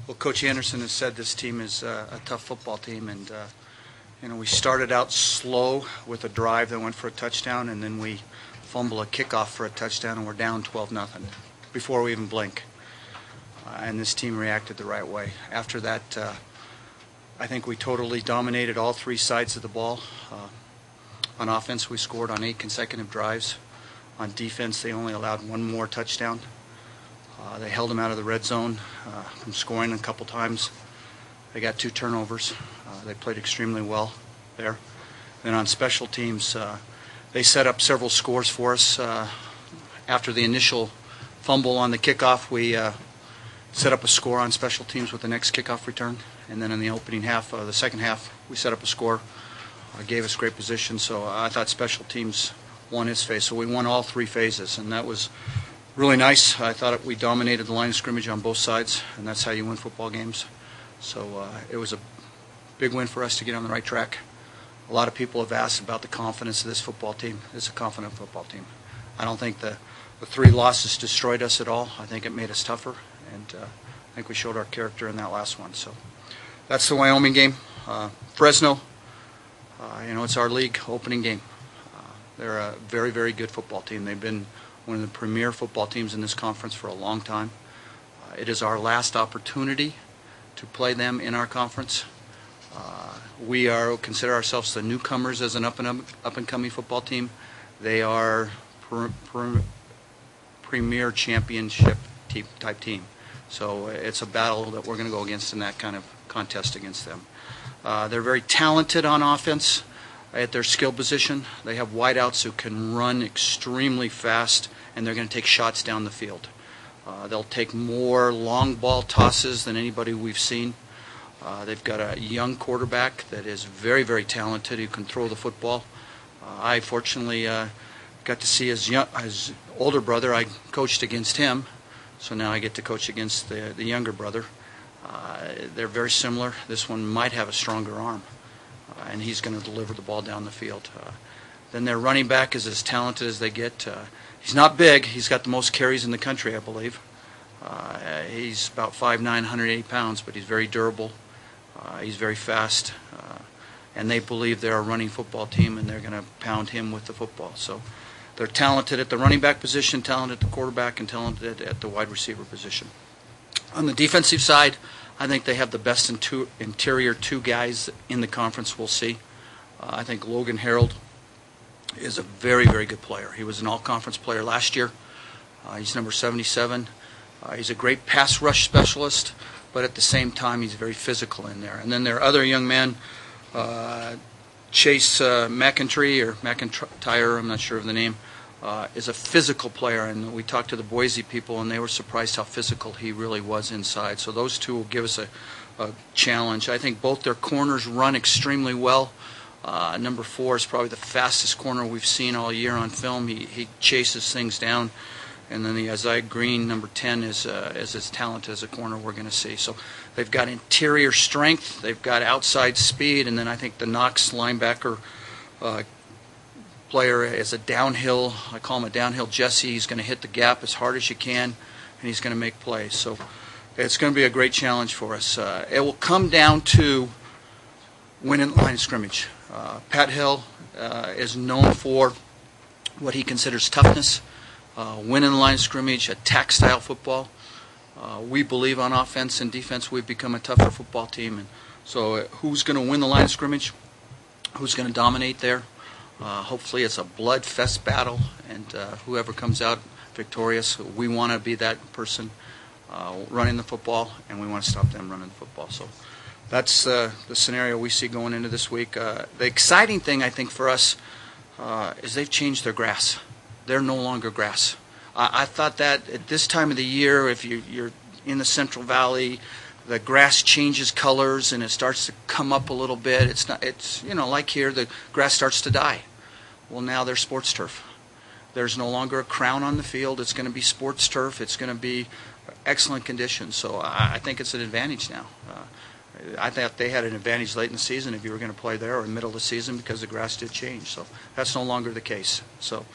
Well, Coach Anderson has said this team is a tough football team, and we started out slow with a drive that went for a touchdown, and then we fumble a kickoff for a touchdown, and we're down 12-0 before we even blink. And this team reacted the right way. After that, I think we totally dominated all three sides of the ball. On offense, we scored on 8 consecutive drives. On defense, they only allowed one more touchdown. They held them out of the red zone from scoring a couple times. They got 2 turnovers. They played extremely well there. Then on special teams, they set up several scores for us. After the initial fumble on the kickoff, we set up a score on special teams with the next kickoff return. And then in the opening half, the second half, we set up a score. Gave us great position. So I thought special teams won its phase. So we won all 3 phases, and that was really nice. I thought we dominated the line of scrimmage on both sides, and that's how you win football games. So it was a big win for us to get on the right track. A lot of people have asked about the confidence of this football team. It's a confident football team. I don't think the 3 losses destroyed us at all. I think it made us tougher, and I think we showed our character in that last one. So that's the Wyoming game. Fresno, it's our league opening game. They're a very, very good football team. They've been one of the premier football teams in this conference for a long time. It is our last opportunity to play them in our conference. We consider ourselves the newcomers as an up-and-coming football team. They are premier championship type team. So it's a battle that we're going to go against in that kind of contest against them. They're very talented on offense at their skill position. They have wideouts who can run extremely fast, and they're going to take shots down the field. They'll take more long ball tosses than anybody we've seen. They've got a young quarterback that is very, very talented, who can throw the football. I fortunately got to see his older brother. I coached against him, so now I get to coach against the younger brother. They're very similar. This one might have a stronger arm, and he's going to deliver the ball down the field. Then their running back is as talented as they get. He's not big. He's got the most carries in the country, I believe. He's about 5'9", 180 pounds, but he's very durable. He's very fast, and they believe they're a running football team, and they're going to pound him with the football. So they're talented at the running back position, talented at the quarterback, and talented at the wide receiver position. On the defensive side, I think they have the best interior 2 guys in the conference. We'll see. I think Logan Harold is a very, very good player. He was an all-conference player last year. He's number 77. He's a great pass rush specialist, but at the same time, he's very physical in there. And then their other young man, Chase McIntyre, I'm not sure of the name, is a physical player, and we talked to the Boise people, and they were surprised how physical he really was inside. So those 2 will give us a challenge. I think both their corners run extremely well. Number 4 is probably the fastest corner we've seen all year on film. He chases things down. And then the Isaiah Green, number 10, is as talented as a corner we're going to see. So they've got interior strength, they've got outside speed, and then I think the Knox linebacker player is a downhill, I call him a downhill Jesse. He's going to hit the gap as hard as you can, and he's going to make plays. So it's going to be a great challenge for us. It will come down to winning the line of scrimmage. Pat Hill is known for what he considers toughness. Winning the line of scrimmage, attack-style football. We believe on offense and defense we've become a tougher football team. And so who's going to win the line of scrimmage? Who's going to dominate there? Hopefully it's a blood fest battle, and whoever comes out victorious, we want to be that person running the football, and we want to stop them running the football. So that's the scenario we see going into this week. The exciting thing, I think, for us is they've changed their grass. They're no longer grass. I thought that at this time of the year, if you're in the Central Valley, the grass changes colors and it starts to come up a little bit. It's like here, the grass starts to die. Well, now there's sports turf. There's no longer a crown on the field. It's going to be sports turf. It's going to be excellent conditions. So I think it's an advantage now. I thought they had an advantage late in the season if you were going to play there, or in the middle of the season, because the grass did change. So that's no longer the case. So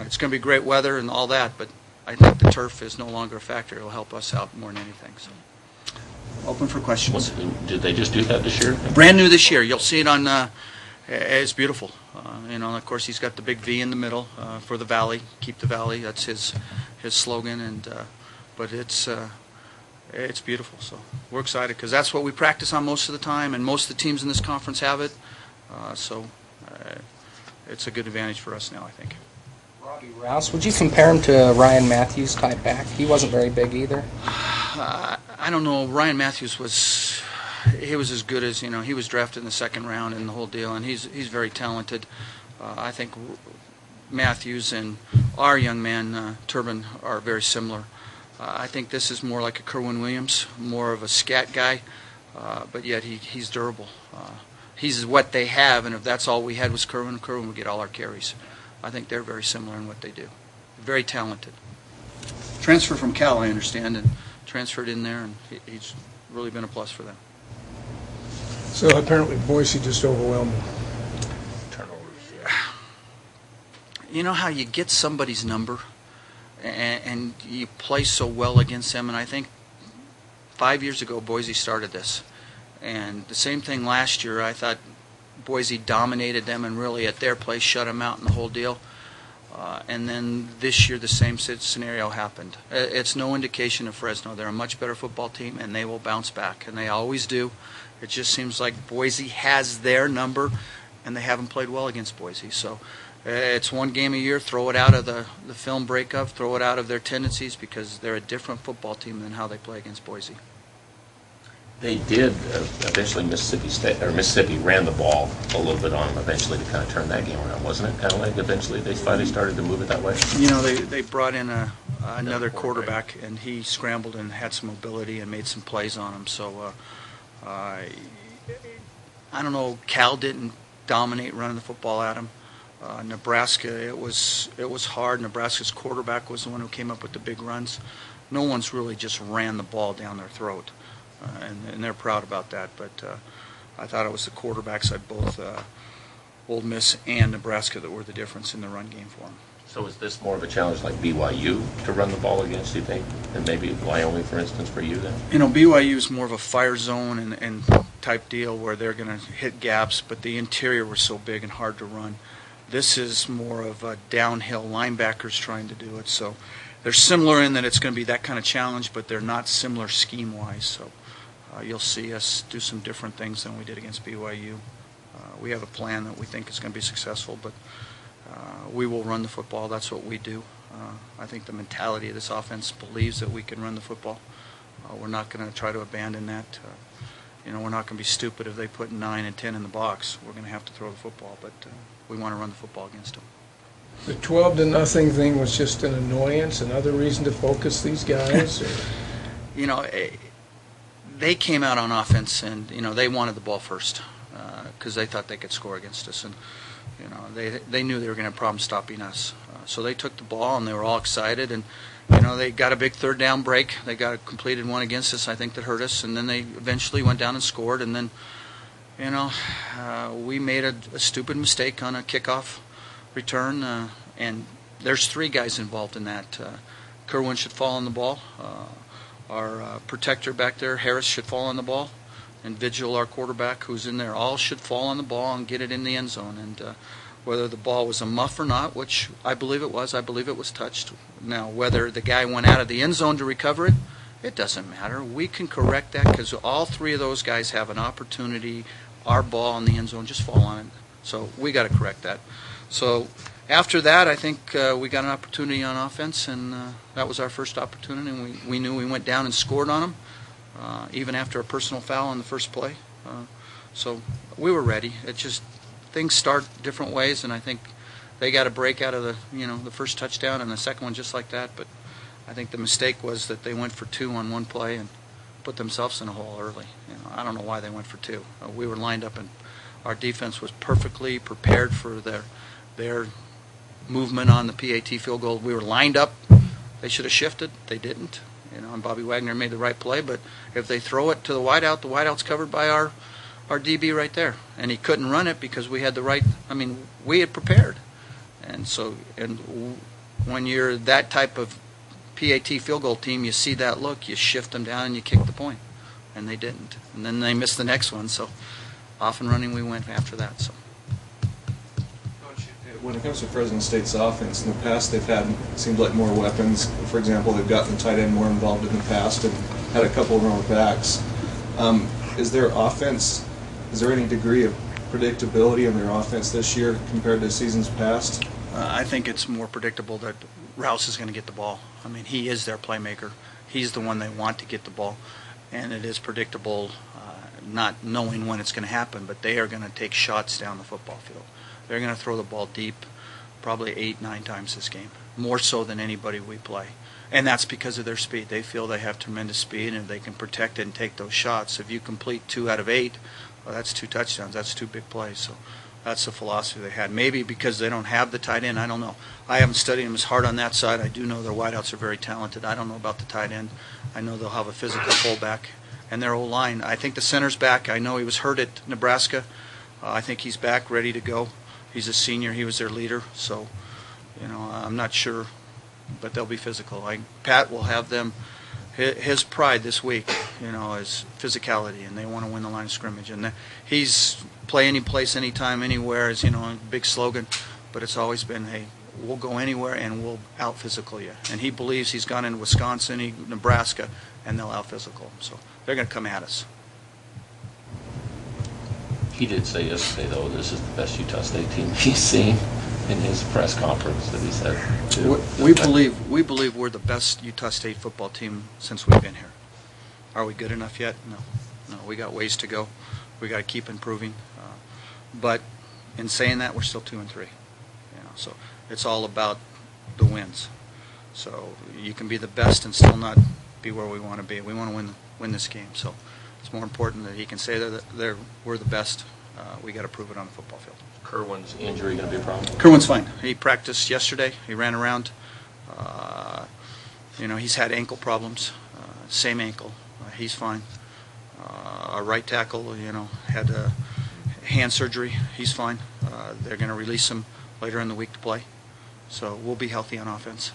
it's going to be great weather and all that, but I think the turf is no longer a factor. It will help us out more than anything. So. open for questions. Did they just do that this year? Brand new this year. You'll see it on. It's beautiful. Of course, he's got the big V in the middle for the Valley. Keep the Valley. That's his slogan. But it's beautiful. So we're excited because that's what we practice on most of the time, and most of the teams in this conference have it. It's a good advantage for us now, I think. Robbie Rouse, would you compare him to Ryan Matthews type back? He wasn't very big either. I don't know. Ryan Matthews was as good as, he was drafted in the second round and the whole deal, and he's very talented. I think Matthews and our young man, Turbin, are very similar. I think this is more like a Kerwin Williams, more of a scat guy, but yet he's durable. He's what they have, and if that's all we had was Kerwin would get all our carries. I think they're very similar in what they do. Very talented. Transfer from Cal, I understand, and transferred in there, and he's really been a plus for them. So apparently Boise just overwhelmed them. Turnovers. You know how you get somebody's number and you play so well against them, and I think 5 years ago Boise started this. And the same thing last year. I thought Boise dominated them and really at their place shut them out in the whole deal. And then this year the same scenario happened. It's no indication of Fresno. They're a much better football team and they will bounce back, and they always do. It just seems like Boise has their number and they haven't played well against Boise. So it's one game a year. Throw it out of the film breakup. Throw it out of their tendencies because they're a different football team than how they play against Boise. They did eventually. Mississippi ran the ball a little bit on them eventually to kind of turn that game around, wasn't it? Kind of like eventually they finally started to move it that way. They brought in another quarterback, and he scrambled and had some mobility and made some plays on him. So I don't know. Cal didn't dominate running the football at him. Nebraska, it was hard. Nebraska's quarterback was the one who came up with the big runs. No one's really just ran the ball down their throat. And they're proud about that. But I thought it was the quarterbacks at both Ole Miss and Nebraska that were the difference in the run game for them. So is this more of a challenge like BYU to run the ball against, do you think, and maybe Wyoming, for instance, for you then? BYU is more of a fire zone and type deal where they're going to hit gaps, but the interior was so big and hard to run. This is more of a downhill linebackers trying to do it. So they're similar in that it's going to be that kind of challenge, but they're not similar scheme-wise. So you'll see us do some different things than we did against BYU. We have a plan that we think is going to be successful, but we will run the football. That's what we do. I think the mentality of this offense believes that we can run the football. We're not going to try to abandon that. We're not going to be stupid if they put 9 and 10 in the box. We're going to have to throw the football, but we want to run the football against them. The 12-0 thing was just an annoyance, another reason to focus these guys? They came out on offense and, they wanted the ball first because they thought they could score against us. And, they knew they were going to have problems stopping us. So they took the ball and they were all excited. And, they got a big third down break. They got a completed one against us, I think, that hurt us. And then they eventually went down and scored. And then, we made a stupid mistake on a kickoff return. And there's 3 guys involved in that. Kerwin should fall on the ball. Our protector back there, Harris, should fall on the ball. And Vigil, our quarterback, who's in there, all should fall on the ball and get it in the end zone. And whether the ball was a muff or not, which I believe it was touched. Now, whether the guy went out of the end zone to recover it, it doesn't matter. We can correct that because all 3 of those guys have an opportunity. Our ball in the end zone, just fall on it. So we got to correct that. So after that, I think we got an opportunity on offense, and that was our first opportunity. And we knew we went down and scored on them, even after a personal foul on the first play. So we were ready. It just things start different ways, and I think they got a break out of the first touchdown and the second one just like that. But I think the mistake was that they went for 2 on one play and put themselves in a hole early. I don't know why they went for 2. We were lined up, and our defense was perfectly prepared for their movement on the PAT field goal. We were lined up. They should have shifted. They didn't. And Bobby Wagner made the right play. But if they throw it to the wideout's covered by our DB right there. And he couldn't run it because we had we had prepared. And when you're that type of PAT field goal team, you see that look, you shift them down and you kick the point. and they didn't. And then they missed the next one, so off and running we went after that. So. When it comes to Fresno State's offense, in the past they've had, it seems like, more weapons. For example, they've gotten the tight end more involved in the past and had a couple of running backs. Is their offense, is there any degree of predictability in their offense this year compared to seasons past? I think it's more predictable that Rouse is going to get the ball. I mean, he is their playmaker. He's the one they want to get the ball. And it is predictable, not knowing when it's going to happen, but they are going to take shots down the football field. They're going to throw the ball deep probably 8-9 times this game, more so than anybody we play. And that's because of their speed. They feel they have tremendous speed, and if they can protect it and take those shots, if you complete 2 out of 8, well, that's 2 touchdowns. That's 2 big plays. So that's the philosophy they had. Maybe because they don't have the tight end, I don't know. I haven't studied them as hard on that side. I do know their wideouts are very talented. I don't know about the tight end. I know they'll have a physical fullback. And their O-line, I think the center's back. I know he was hurt at Nebraska. I think he's back, ready to go. He's a senior. He was their leader. So, I'm not sure, but they'll be physical. Pat will have them. His pride this week, is physicality, and they want to win the line of scrimmage. And he's play any place, anytime, anywhere is, a big slogan. But it's always been, hey, we'll go anywhere and we'll out-physical you. And he believes he's gone into Wisconsin, Nebraska, and they'll out-physical him. So they're going to come at us. He did say yesterday, though, this is the best Utah State team he's seen in his press conference that he said. We believe we're the best Utah State football team since we've been here. Are we good enough yet? No. We got ways to go. We got to keep improving. But in saying that, we're still 2-3. So it's all about the wins. So you can be the best and still not be where we want to be. We want to win this game. So it's more important that he can say that we're the best. We got to prove it on the football field. Kerwin's injury going to be a problem? Kerwin's fine. He practiced yesterday. He ran around. He's had ankle problems. Same ankle. He's fine. Our right tackle, had hand surgery. He's fine. They're going to release him later in the week to play. So we'll be healthy on offense.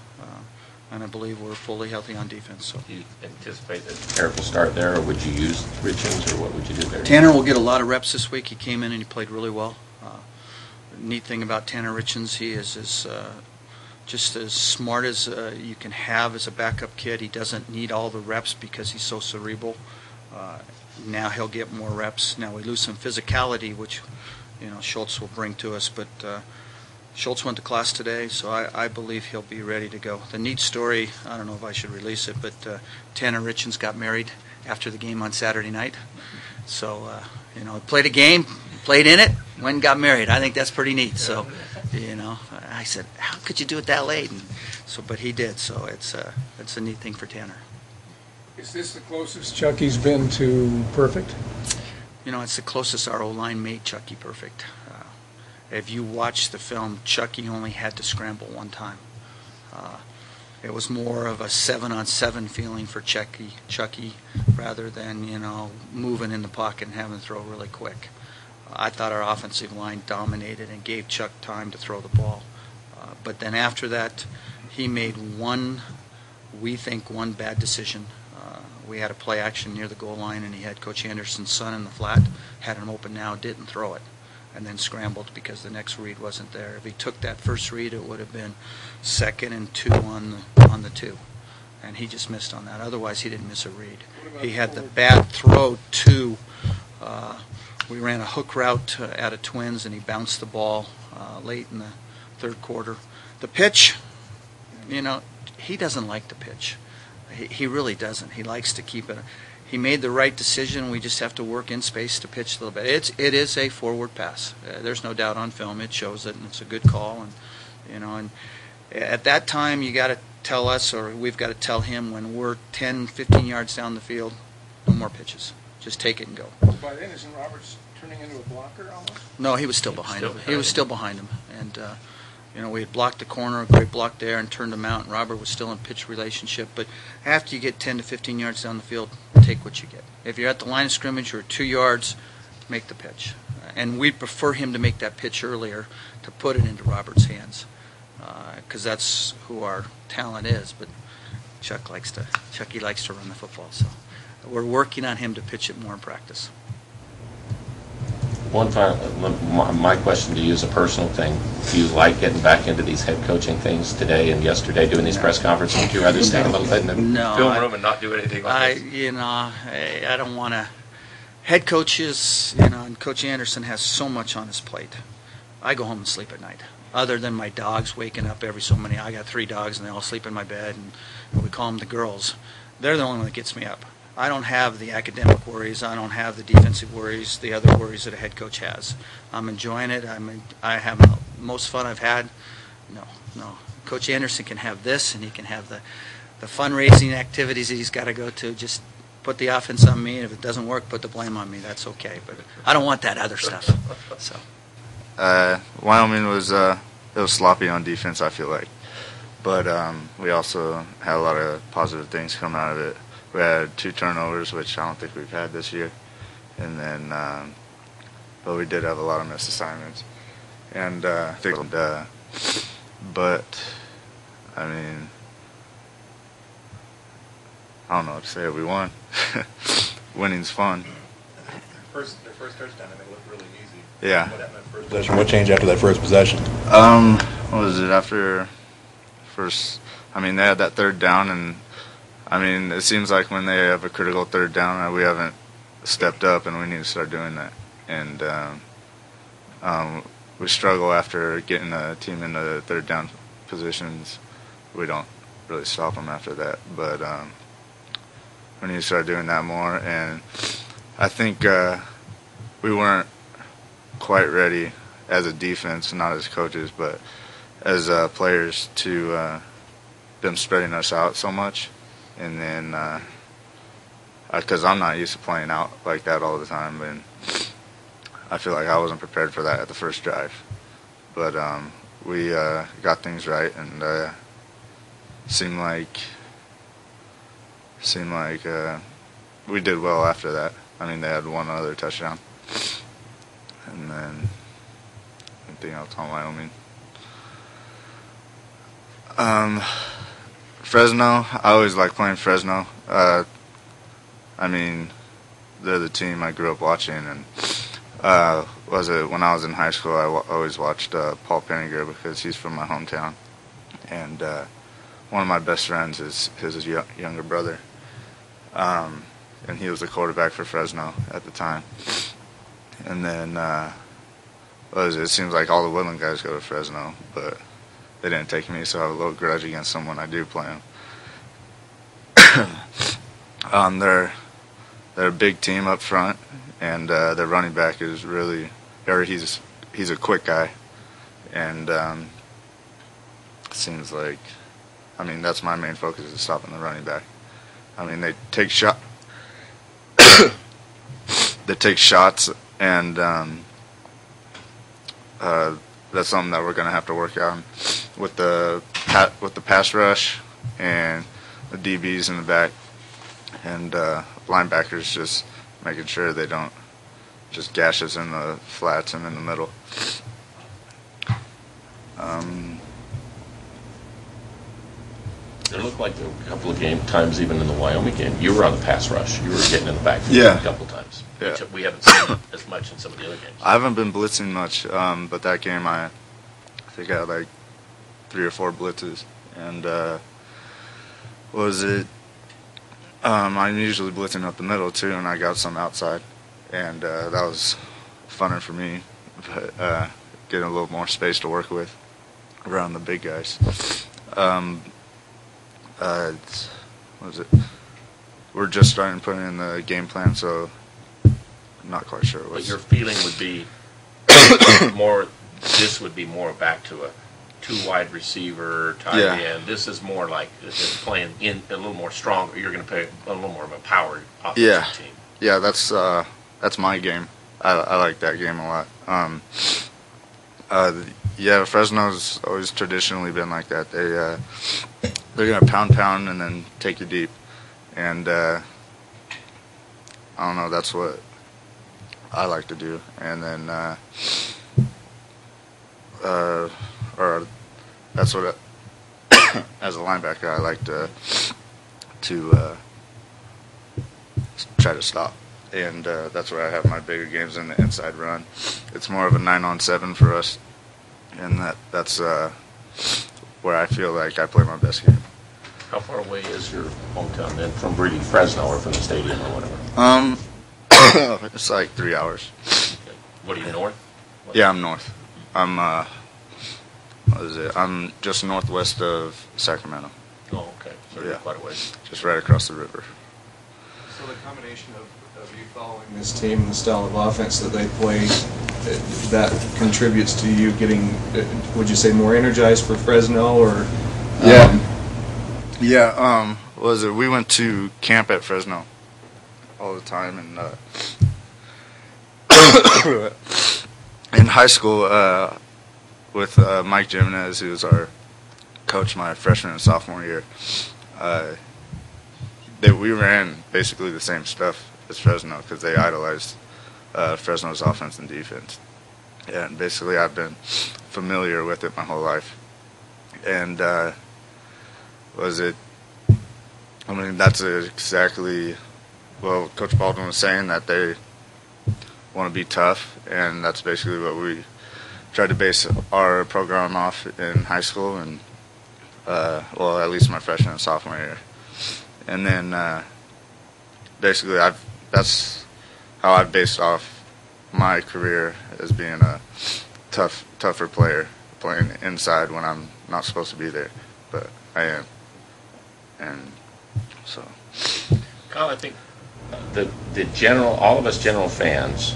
And I believe we're fully healthy on defense. So. Do you anticipate that Tanner will start there, or would you use Richings, or what would you do there? Tanner will get a lot of reps this week. He came in and he played really well. Neat thing about Tanner Richings, he is just as smart as you can have as a backup kid. He doesn't need all the reps because he's so cerebral. Now he'll get more reps. Now we lose some physicality, which Schultz will bring to us, but Schultz went to class today, so I believe he'll be ready to go. The neat story, I don't know if I should release it, but Tanner Richings got married after the game on Saturday night. So, played a game, played in it, went and got married. I think that's pretty neat. So, I said, how could you do it that late? But he did, so it's a neat thing for Tanner. Is this the closest Chucky's been to perfect? It's the closest our O-line made Chucky perfect. If you watch the film, Chucky only had to scramble one time. It was more of a 7-on-7 feeling for Chucky rather than, moving in the pocket and having to throw really quick. I thought our offensive line dominated and gave Chuck time to throw the ball. But then after that, he made one bad decision. We had a play action near the goal line, and he had Coach Anderson's son in the flat, had him open now, didn't throw it, and then scrambled because the next read wasn't there. If he took that first read, it would have been 2nd and 2 on the 2, and he just missed on that. Otherwise, he didn't miss a read. He had the bad throw to. We ran a hook route out of Twins, and he bounced the ball late in the third quarter. The pitch, he doesn't like the pitch. He really doesn't. He likes to keep it. He made the right decision. We just have to work in space to pitch a little bit. It is a forward pass. There's no doubt on film. It shows it, and it's a good call. And at that time, you got to tell us, or we've got to tell him, when we're 10, 15 yards down the field, no more pitches. Just take it and go. By then, isn't Roberts turning into a blocker almost? No, he was still behind him. He was still behind him, and. We had blocked the corner, a great block there, and turned him out, and Robert was still in pitch relationship. But after you get 10 to 15 yards down the field, take what you get. If you're at the line of scrimmage or 2 yards, make the pitch. And we'd prefer him to make that pitch earlier to put it into Robert's hands, because that's who our talent is. But Chucky likes to run the football. So we're working on him to pitch it more in practice. One final, my question to you is a personal thing. Do you like getting back into these head coaching things today and yesterday, doing these press conferences? Would you rather stay a little bit in the film room and not do anything like this? I don't want to. Head coaches, and Coach Anderson has so much on his plate. I go home and sleep at night. Other than my dogs waking up every so many, I got 3 dogs and they all sleep in my bed, and we call them the girls. They're the only one that gets me up. I don't have the academic worries. I don't have the defensive worries, the other worries that a head coach has. I'm enjoying it. I have the most fun I've had. No. Coach Anderson can have this, and he can have the fundraising activities that he's got to go to. Just put the offense on me, and if it doesn't work, put the blame on me. That's okay. But I don't want that other stuff. So. Wyoming was sloppy on defense, I feel like, but we also had a lot of positive things come out of it. We had 2 turnovers, which I don't think we've had this year, and then but we did have a lot of missed assignments, and but I mean, I don't know what to say. We won. Winning's fun. Their first touchdown, and they looked really easy. Yeah. What happened at first possession? What changed after that first possession? What was it after first? I mean, they had that 3rd down, and I mean, it seems like when they have a critical 3rd down, we haven't stepped up, and we need to start doing that. And we struggle after getting a team into 3rd down positions. We don't really stop them after that, but we need to start doing that more. And I think we weren't quite ready as a defense, not as coaches, but as players, to them spreading us out so much. And then, because I'm not used to playing out like that all the time, and I feel like I wasn't prepared for that at the first drive. But we got things right, and seemed like we did well after that. I mean, they had 1 other touchdown, and then anything else on Wyoming. Fresno, I always like playing Fresno. I mean, they're the team I grew up watching, and when I was in high school, I always watched Paul Penninger because he's from my hometown, and one of my best friends is his younger brother, and he was the quarterback for Fresno at the time. And then it seems like all the Woodland guys go to Fresno, but they didn't take me, so I have a little grudge against them when I do play them. They're a big team up front, and their running back is really, he's a quick guy, and seems like, I mean, that's my main focus, is stopping the running back. I mean, they take shots, and that's something that we're going to have to work on with the pass rush and the DBs in the back, and linebackers just making sure they don't just gash us in the flats and in the middle. It looked like there were a couple of times, even in the Wyoming game, you were on the pass rush. You were getting in the backfield a couple times. Yeah. Which we haven't seen as much in some of the other games. I haven't been blitzing much, but that game I think I had like 3 or 4 blitzes. And I'm usually blitzing up the middle too, and I got some outside. And that was funner for me, but getting a little more space to work with around the big guys. We're just starting to put in the game plan, so I'm not quite sure. But your feeling would be this would be more back to a 2 wide receiver tight end. This is more like just playing in a little more stronger. You're going to play a little more of a powered offensive team. Yeah, that's my game. I like that game a lot. Fresno's always traditionally been like that. They're going to pound and then take you deep. And I don't know, that's what I like to do. And then or that's what as a linebacker I like to try to stop. And that's where I have my bigger games in the inside run. It's more of a 9-on-7 for us, and that's where I feel like I play my best game. How far away is your hometown then from really Fresno or from the stadium or whatever? It's like 3 hours. Okay. What are you, north? Yeah, I'm north. I'm what is it? I'm just northwest of Sacramento. Oh, okay. So you're quite a ways. Just right across the river. So the combination of you following this team and the style of offense that they play, that contributes to you getting, would you say, more energized for Fresno, or? Yeah. What was it? We went to camp at Fresno all the time, and in high school with Mike Jimenez, who was our coach my freshman and sophomore year. We ran basically the same stuff as Fresno because they idolized Fresno's offense and defense. And basically I've been familiar with it my whole life. And that's exactly, well, Coach Baldwin was saying that they want to be tough, and that's basically what we tried to base our program off in high school, and well, at least my freshman and sophomore year. And then basically that's how I've based off my career, as being a tougher player, playing inside when I'm not supposed to be there, but I am. And so, Kyle, I think all of us general fans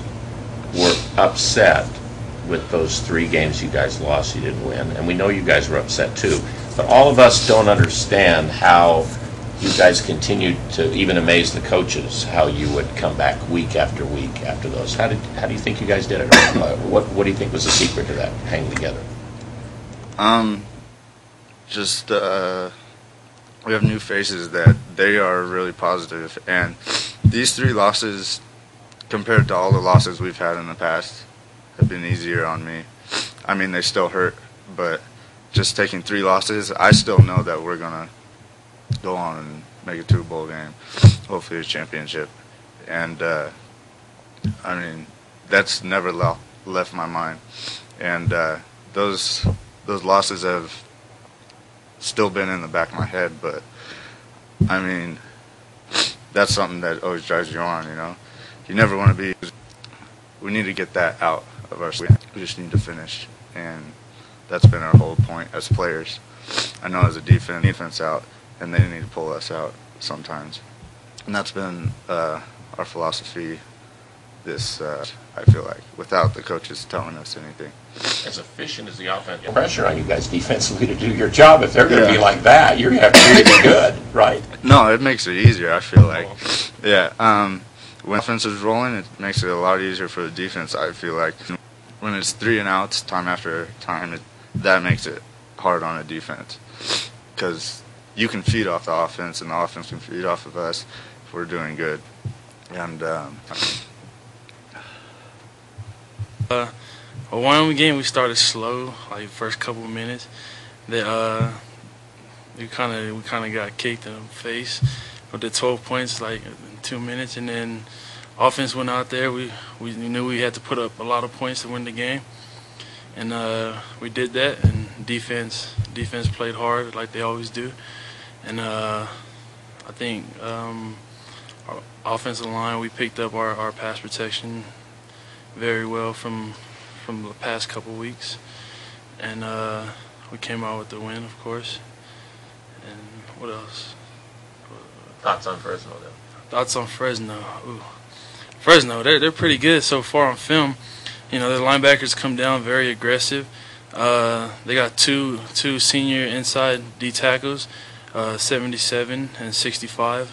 were upset with those 3 games you guys lost, you didn't win, and we know you guys were upset too. But all of us don't understand how you guys continued to even amaze the coaches, how you would come back week after week after those. How do you think you guys did it? What do you think was the secret to that hanging together? Just we have new faces that they are really positive, and these 3 losses, compared to all the losses we've had in the past, have been easier on me. I mean, they still hurt, but just taking 3 losses, I still know that we're gonna go on and make it to a bowl game, hopefully a championship. And I mean, that's never left my mind. And those losses have still been in the back of my head, but I mean, that's something that always drives you on, you know. You never want to be. We need to get that out of our sleeve. We just need to finish, and that's been our whole point as players. I know as a defense out, and they need to pull us out sometimes, and that's been our philosophy. I feel like, without the coaches telling us anything. As efficient as the offense, pressure on you guys defensively to do your job. If they're going to be like that, you're going to have to really be good, right? No, it makes it easier, I feel like. Yeah. When offense is rolling, it makes it a lot easier for the defense, I feel like. When it's 3 and outs, time after time, that makes it hard on a defense. Because you can feed off the offense, and the offense can feed off of us if we're doing good. And one game we started slow, like the first couple of minutes. That we kind of got kicked in the face with the 12 points like in 2 minutes, and then offense went out there. We knew we had to put up a lot of points to win the game, and we did that. And defense played hard like they always do, and I think our offensive line, we picked up our pass protection very well from the past couple weeks, and we came out with the win, of course. And what else? Thoughts on Fresno, though? Thoughts on Fresno? Ooh. Fresno, they're pretty good so far on film. You know, their linebackers come down very aggressive. They got two senior inside D tackles, 77 and 65.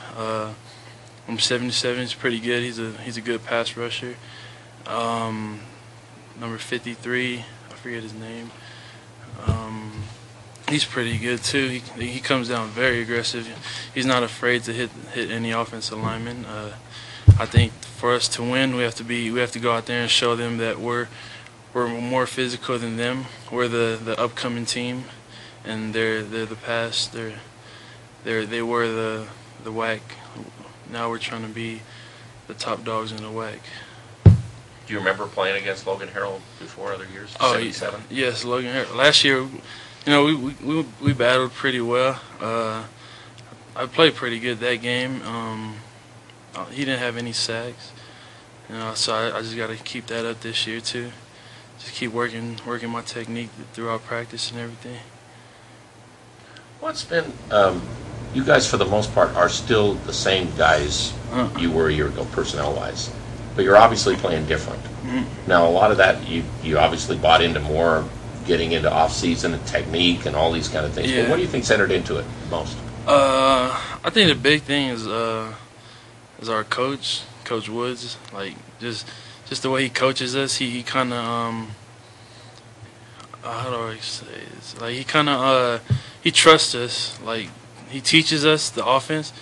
77 is pretty good. He's a good pass rusher. Number 53, I forget his name. He's pretty good too. He comes down very aggressive. He's not afraid to hit any offensive lineman. I think for us to win, we have to go out there and show them that we're more physical than them. We're the upcoming team, and they're the past. They were the WAC. Now we're trying to be the top dogs in the WAC. Do you remember playing against Logan Harrell before other years? Oh, 77? yes, Logan Harrell. Last year, we battled pretty well. I played pretty good that game. He didn't have any sacks, so I just got to keep that up this year too. Just keep working my technique throughout practice and everything. What's been, you guys for the most part are still the same guys you were a year ago personnel-wise, but you're obviously playing different. Now a lot of that you obviously bought into more getting into off-season and technique and all these kind of things. Yeah. But what do you think's entered into it most? I think the big thing is our coach, Coach Woods. Like just the way he coaches us. He kind of how do I say this? Like he trusts us. Like he teaches us the offense,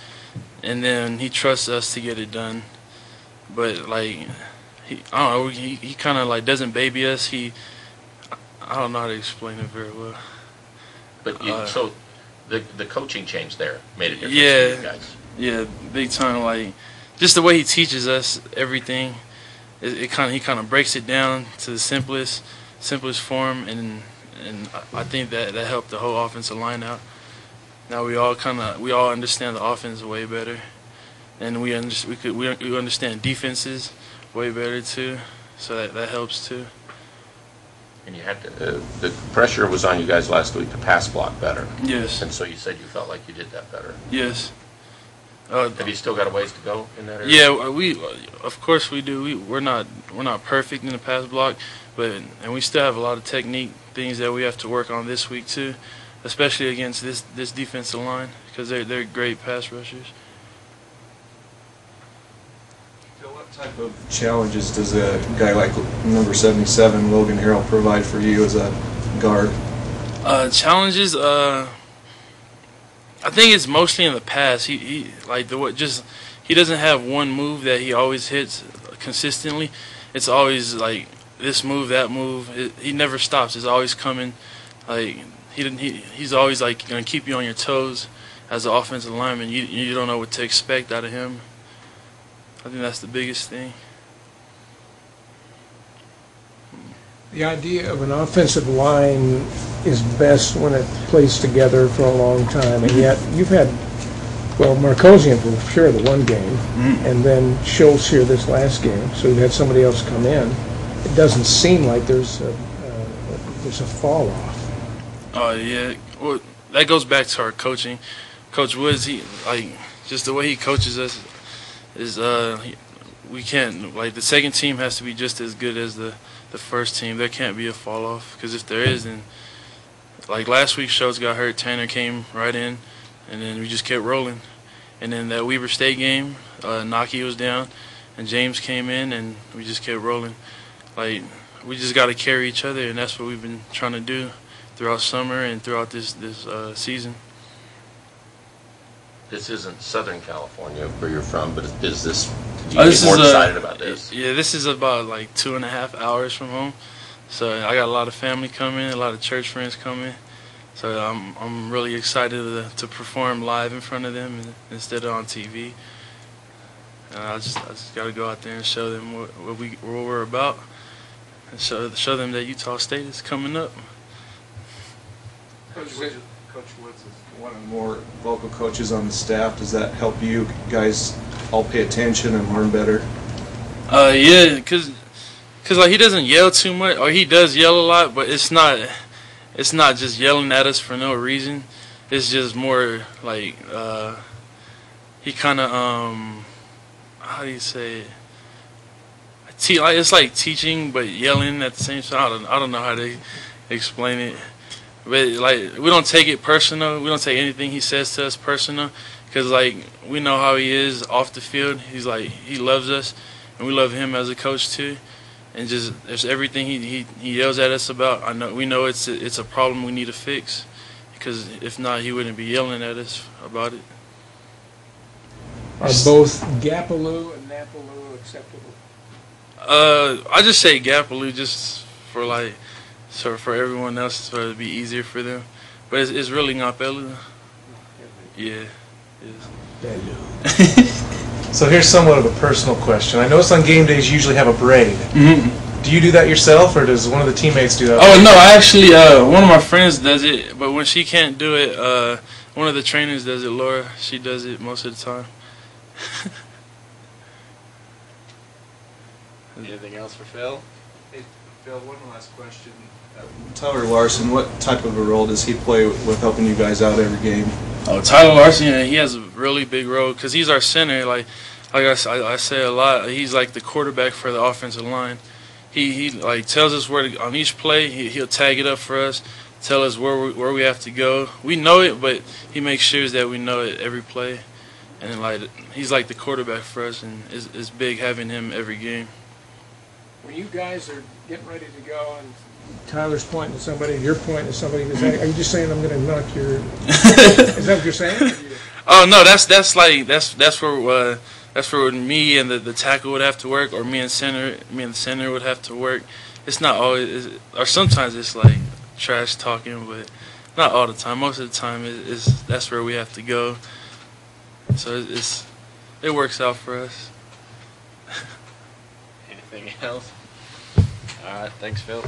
and then he trusts us to get it done. But like I don't know. He kind of like doesn't baby us. I don't know how to explain it very well. But so the coaching change there made a difference Yeah. for you guys. Yeah, big time. Like just the way he teaches us everything, he kind of breaks it down to the simplest form, and I think that helped the whole offensive line out. Now we all understand the offense way better, and we understand defenses way better too. So that helps too. And you had to, the pressure was on you guys last week to pass block better. Yes. And so you said you felt like you did that better. Yes. Have you still got a ways to go in that area? Yeah, of course we do. We're not perfect in the pass block, and we still have a lot of technique things that we have to work on this week too, especially against this defensive line because they're great pass rushers. What type of challenges does a guy like number 77, Logan Harrell, provide for you as a guard? Challenges. I think it's mostly in the pass. He doesn't have one move that he always hits consistently. It's always like this move, that move. He never stops. It's always coming. Like he's always like gonna keep you on your toes as an offensive lineman. You don't know what to expect out of him. I think that's the biggest thing. The idea of an offensive line is best when it plays together for a long time, and yet you've had, well, Marcosian for sure the one game, and then Schultz here this last game, so you've had somebody else come in. It doesn't seem like there's a fall off. Oh yeah, well that goes back to our coaching. Coach Woods, just the way he coaches us is we can't, like, the second team has to be just as good as the first team. There can't be a fall off, because if there is, then like last week Schultz got hurt, Tanner came right in, and then we just kept rolling. And then that Weber State game, Naki was down and James came in, and we just kept rolling. Like we just got to carry each other, and that's what we've been trying to do throughout summer and throughout this season. This isn't Southern California where you're from, but is this? Do you get more excited about this? Yeah, this is about like 2.5 hours from home, so I got a lot of family coming, a lot of church friends coming, so I'm really excited to perform live in front of them instead of on TV. I just got to go out there and show them what we're about, and show them that Utah State is coming up. Coach Woods is one of the more vocal coaches on the staff. Does that help you guys all pay attention and learn better? Yeah, cause like he doesn't yell too much, or he does yell a lot, but it's not just yelling at us for no reason. It's just more like he kind of how do you say it? It's like teaching but yelling at the same time. I don't know how to explain it. But like we don't take it personal. We don't take anything he says to us personal, because like we know how he is off the field. He's like, he loves us, and we love him as a coach too. And just there's everything he yells at us about. We know it's a problem we need to fix, because if not, he wouldn't be yelling at us about it. Are both Gapaloo and Napaloo acceptable? I just say Gapaloo just for like. So for everyone else, so it'd be easier for them. But it's really not Belu. Yeah, it is. Belu. So here's somewhat of a personal question. I notice on game days you usually have a braid. Do you do that yourself, or does one of the teammates do that? Oh, no, I actually, one of my friends does it, but when she can't do it, one of the trainers does it, Laura. She does it most of the time. Anything else for Phil? Hey, Phil, one last question. Tyler Larson, what type of a role does he play with helping you guys out every game? Oh, Tyler Larson, yeah, he has a really big role because he's our center. Like I say a lot, he's like the quarterback for the offensive line. He like tells us where to, on each play. He'll tag it up for us, tell us where we have to go. We know it, but he makes sure that we know it every play. And like he's like the quarterback for us, and it's big having him every game. When you guys are getting ready to go and Tyler's pointing to somebody, you're pointing to somebody, are you just saying I'm going to knock your... Is that what you're saying? Oh no, that's where me and the tackle would have to work, or me and the center would have to work. It's not always, or sometimes it's like trash talking, but not all the time. Most of the time, that's where we have to go. So it works out for us. Anything else? All right, thanks, Phil.